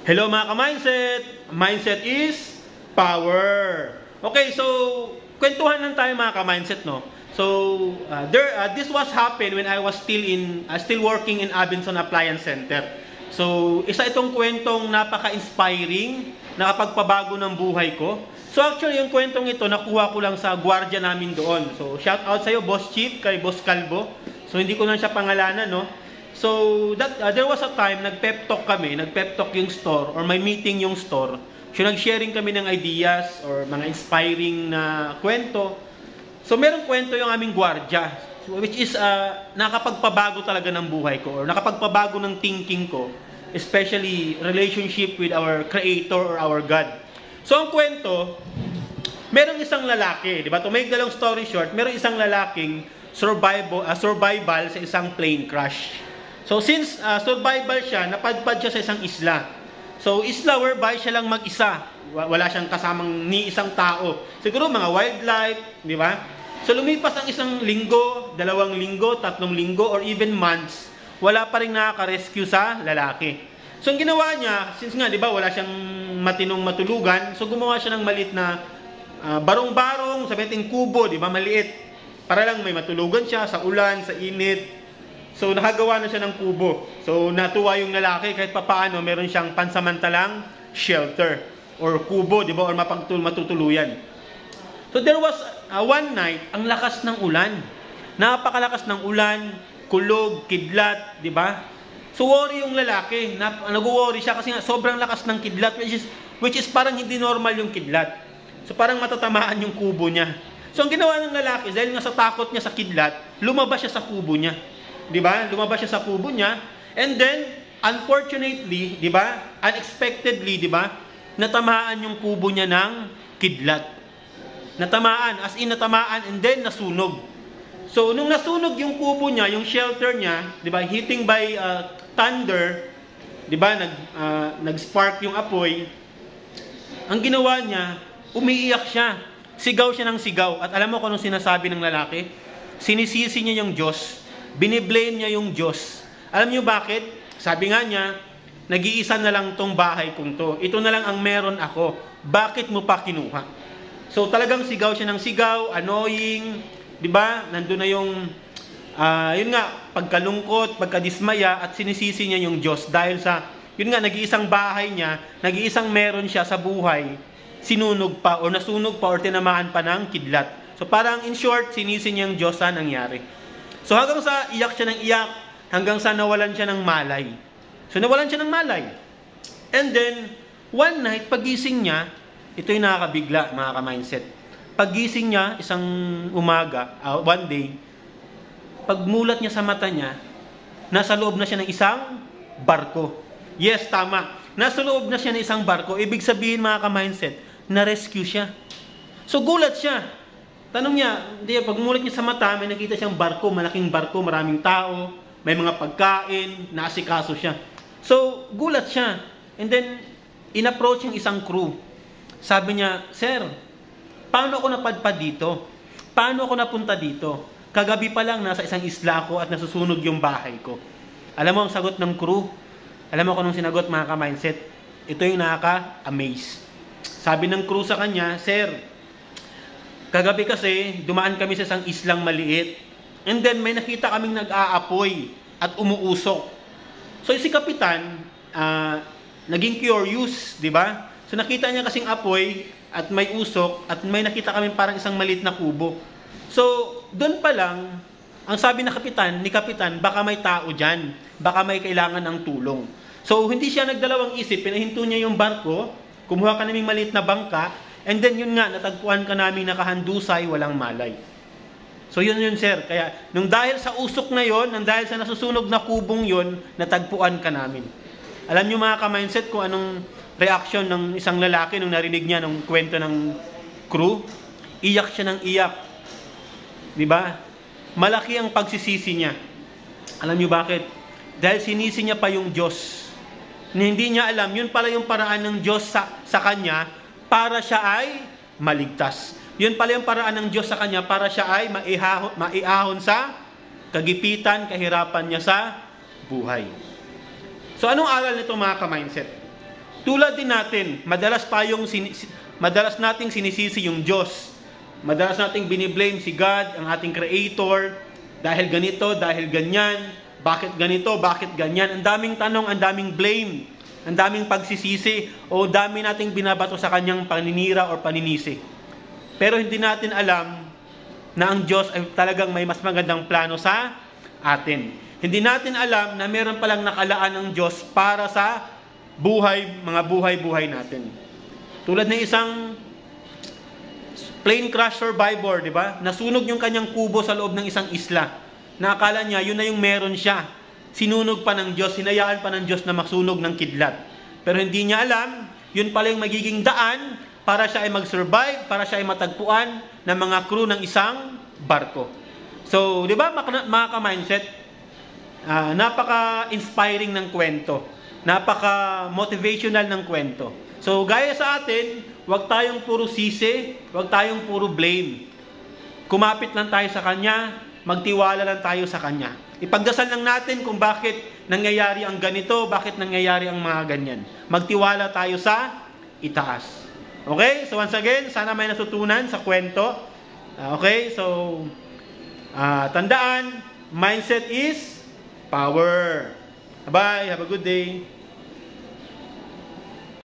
Hello mga ka-mindset! Mindset is power! Okay, so kwentuhan lang tayo mga ka-mindset, no? So, this was happened when I was still working in Abenson Appliance Center. So, isa itong kwentong napaka-inspiring, nakapagpabago ng buhay ko. So, actually, yung kwentong ito, nakuha ko lang sa gwardiya namin doon. So, shout out sa'yo, Boss Chief, kay Boss Calvo. So, hindi ko lang siya pangalanan, no? So, there was a time, nag-pep talk kami, nag-pep talk yung store, or may meeting yung store. So, nag-sharing kami ng ideas, or mga inspiring na kwento. So, merong kwento yung aming gwardiya, which is, nakapagpabago talaga ng buhay ko, or nakapagpabago ng thinking ko, especially relationship with our Creator or our God. So, ang kwento, merong isang lalaki, di ba? To make the long story short, merong isang lalaking survival sa isang plane crash. So, since survival siya, napadpad siya sa isang isla. So, isla whereby siya lang mag-isa. Wala siyang kasamang ni isang tao. Siguro mga wildlife, di ba? So, lumipas ang isang linggo, 2 linggo, 3 linggo, or even months, wala pa rin nakaka-rescue sa lalaki. So, ang ginawa niya, since nga, di ba, wala siyang matinong matulugan, so gumawa siya ng maliit na barong-barong, sabi natin kubo, di ba, maliit. Para lang may matulugan siya sa ulan, sa init. So, nakagawa na siya ng kubo. So, natuwa yung lalaki kahit papaano meron siyang pansamantalang shelter or kubo, di ba? Or matutuluyan. So, there was one night, ang lakas ng ulan. Napakalakas ng ulan, kulog, kidlat, di ba? So, worry yung lalaki. Nag-worry siya kasi nga sobrang lakas ng kidlat, which is parang hindi normal yung kidlat. So, parang matatamaan yung kubo niya. So, ang ginawa ng lalaki, dahil nga sa takot niya sa kidlat, lumabas siya sa kubo niya. Di ba? Lumabas siya sa kubo niya. And then, unfortunately, di ba? Unexpectedly, di ba? Natamaan yung kubo niya ng kidlat. Natamaan, as in natamaan, and then nasunog. So, nung nasunog yung kubo niya, yung shelter niya, di ba? Hitting by thunder, di ba? Nag-spark yung apoy. Ang ginawa niya, umiiyak siya. Sigaw siya ng sigaw. At alam mo kung anong sinasabi ng lalaki? Sinisisi niya yung Diyos. Biniblame niya yung Diyos. Alam niyo bakit? Sabi nga niya, nag-iisa na lang tong bahay kong to. Ito na lang ang meron ako. Bakit mo pa kinuha? So talagang sigaw siya ng sigaw, annoying, di ba? Nandun na yung, yun nga, pagkalungkot, pagkadismaya, at sinisisi niya yung Diyos. Dahil sa, yun nga, nag-iisang bahay niya, nag-iisang meron siya sa buhay, sinunog pa, o nasunog pa, o tinamaan pa ng kidlat. So parang in short, sinisi niya yung Diyos sa nangyari. So hanggang sa iyak siya ng iyak, hanggang sa nawalan siya ng malay. So nawalan siya ng malay. And then, one night, pagising niya, ito yung nakakabigla, mga ka-mindset. Pagising niya, isang umaga, one day, pagmulat niya sa mata niya, nasa loob na siya ng isang barko. Yes, tama. Nasa loob na siya ng isang barko. Ibig sabihin, mga ka-mindset, na-rescue siya. So gulat siya. Tanong niya, pagmulat niya sa mata, may nakita siyang barko, malaking barko, maraming tao, may mga pagkain, naasikaso siya. So, gulat siya. And then, in-approach yung isang crew. Sabi niya, Sir, paano ako napadpad dito? Paano ako napunta dito? Kagabi pa lang, nasa isang isla ako at nasusunog yung bahay ko. Alam mo ang sagot ng crew? Alam mo kung anong sinagot, mga ka-mindset? Ito yung nakaka-amaze. Sabi ng crew sa kanya, Sir, kagabi kasi, dumaan kami sa isang islang maliit. And then, may nakita kaming nag-aapoy at umuusok. So, si Kapitan, naging curious, di ba? So, nakita niya kasing apoy at may usok at may nakita kaming parang isang maliit na kubo. So, doon pa lang, ang sabi ni Kapitan, baka may tao dyan. Baka may kailangan ng tulong. So, hindi siya nagdalawang isip. Pinahinto niya yung barko, kumuha ka naming maliit na bangka, and then yun nga, natagpuan ka namin nakahandusay, walang malay. So yun sir. Kaya, nung dahil sa usok na yun, nung dahil sa nasusunog na kubong yun, natagpuan ka namin. Alam nyo mga ka-mindset kung anong reaction ng isang lalaki nung narinig niya ng kwento ng crew? Iyak siya ng iyak. Diba? Malaki ang pagsisisi niya. Alam nyo bakit? Dahil sinisi niya pa yung Diyos. Hindi niya alam, yun pala yung paraan ng Diyos sa kanya, para siya ay maligtas. Yun pala yung paraan ng Diyos sa kanya para siya ay maiahon sa kagipitan, kahirapan niya sa buhay. So, anong aral nito mga ka-mindset? tulad din natin, madalas nating sinisisi yung Diyos. Madalas nating biniblame si God, ang ating Creator, dahil ganito, dahil ganyan, bakit ganito, bakit ganyan. Ang daming tanong, ang daming blame, ang daming pagsisisi, o dami nating binabato sa kanyang paninira or paninisi. Pero hindi natin alam na ang Diyos ay talagang may mas magandang plano sa atin. Hindi natin alam na meron palang nakalaan ng Diyos para sa mga buhay natin. Tulad ng isang plane crash survivor, di ba? Nasunog yung kanyang kubo sa loob ng isang isla. Nakakala niya, yun na yung meron siya. Sinunog pa ng Diyos, hinayaan pa ng Diyos na masunog ng kidlat. Pero hindi niya alam, yun pala yung magiging daan para siya ay mag-survive, para siya ay matagpuan ng mga crew ng isang barko. So, di ba mga ka-mindset, napaka-inspiring ng kwento. Napaka-motivational ng kwento. So, gaya sa atin, huwag tayong puro sisi, huwag tayong puro blame. Kumapit lang tayo sa Kanya, magtiwala lang tayo sa Kanya. Ipagdasal lang natin kung bakit nangyayari ang ganito, bakit nangyayari ang mga ganyan. Magtiwala tayo sa itaas. Okay? So, once again, sana may natutunan sa kwento. Okay? So, tandaan, mindset is power. Bye. Have a good day.